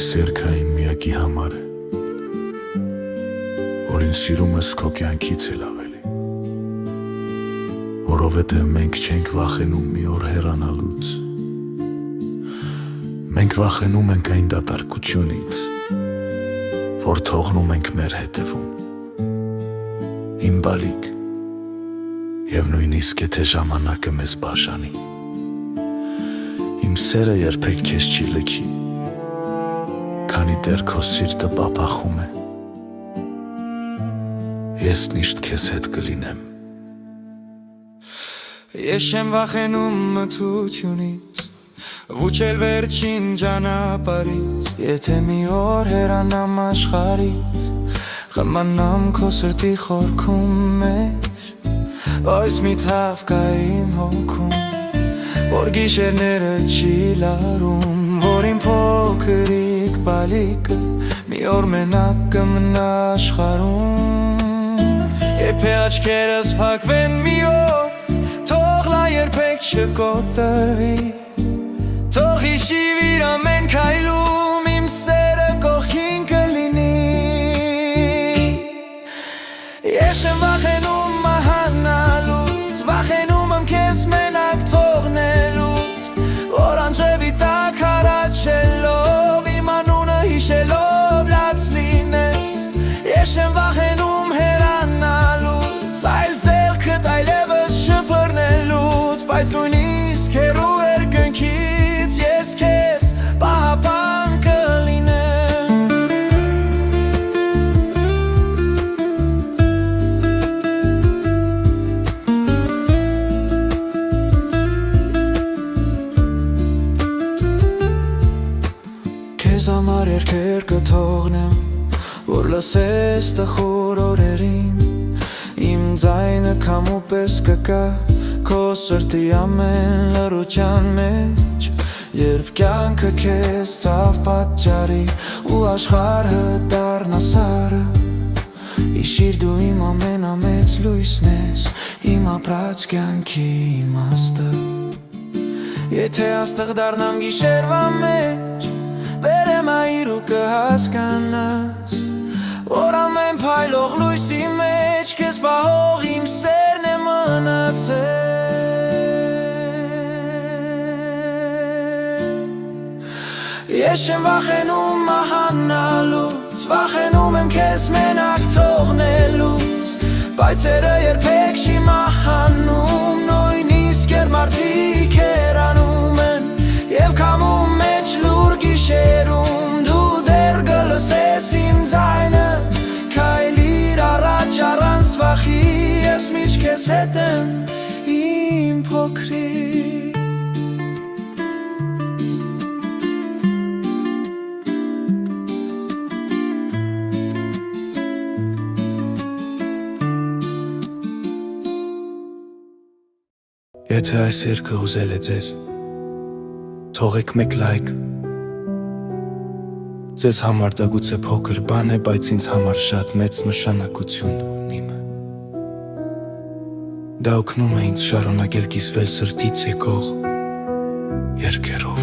սերքային միակի համար է, որ ինձ սիրում ես քո կյանքից էլ ավելի, որովհետև մենք չենք վախենում մի օր հեռանալուց, մենք վախենում ենք այն դատարկությունից, որ թողնում ենք մեր հետևում, իմ բալիկ, և նույնիսկ եթե ժամանակը մեզ բաժանի, իմ սերը երբեք քեզ չի լքի, քանի դեռ քո սիրտը պապախում է, ես միշտ քեզ հետ կլինեմ։ Ես չեմ վախենում մթությունից, վուչել վերջին ճանապարհից, եթե մի օր հեռանամ աշխարհից, խմանամ քո սրտի խորքում մեջ, այս մի թավ կա իմ հոգում, որ գիշերները չի լարում, որ իմ փոքրիկ բալիկը մի օր մենակ կմնա աշխարհում, եթե աչքերս փակվեն մի օր, թող լա երբեք չկոտրվի, թող հիշիվ իր ամեն քայլում իմ սերը կողքին կլինի, ես չեմ վախենում մահանալուց, վախենում եմ քեզ մենակ թողնելուց, որ անջևի տակ հառաչելով, իմ անունը հիշելով լաց լինես, ես չեմ վախենում հեռանալուց, այլ ձեռքդ այլևս չբռնելուց, բայց նույնիսկ հեռու երկնքից ես քեզ պահապան կլինեմ։ Քեզ համար երգեր կթողնեմ, որ լսես տխուր օրերին, իմ ձայնը քամու պես կգա քո սրտի ամեն լռության մեջ, երբ կյանքը քեզ ցավ պատճառի ու աշխարհը դառնա սառը, հիշիր դու իմ ամենամեծ լույսն ես, իմ ապրած կյանքի իմաստը, եթե աստղ դառնամ գիշերվա մեջ, վերեմ այր ու կհասկանաս, որ ամեն փայլող լույսի մեջ քեզ պահող իմ սերն է մնացել, ես չեմ վախենում մահանալուց, վախենում եմ քեզ մենակ թողնելուց, բայց սերը երբեք չի մահանում, նույնիսկ երբ մարդիկ հեռանում են, և քամու մեջ լուր գիշերում, դու դեռ կլսես իմ ձայնը, քայլիր առաջ առանց վախի, ես միշտ քեզ հետ եմ, իմ փոքրիկ։ Եթե այս երգը ուզել է ձեզ, թողեք մեկ լայք, ձեզ համար դա գուցե փոքր բան է, բայց ինձ համար շատ մեծ նշանակություն ունի, դա օգնում է ինձ շարունակել կիսվել սրտից եկող երգերով։